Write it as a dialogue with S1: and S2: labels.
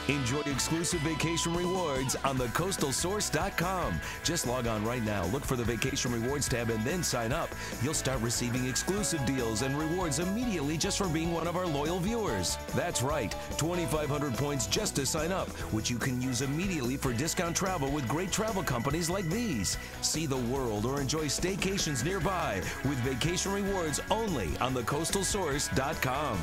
S1: Enjoy exclusive vacation rewards on thecoastalsource.com. Just log on right now, look for the Vacation Rewards tab, and then sign up. You'll start receiving exclusive deals and rewards immediately just for being one of our loyal viewers. That's right, 2,500 points just to sign up, which you can use immediately for discount travel with great travel companies like these. See the world or enjoy staycations nearby with Vacation Rewards only on thecoastalsource.com.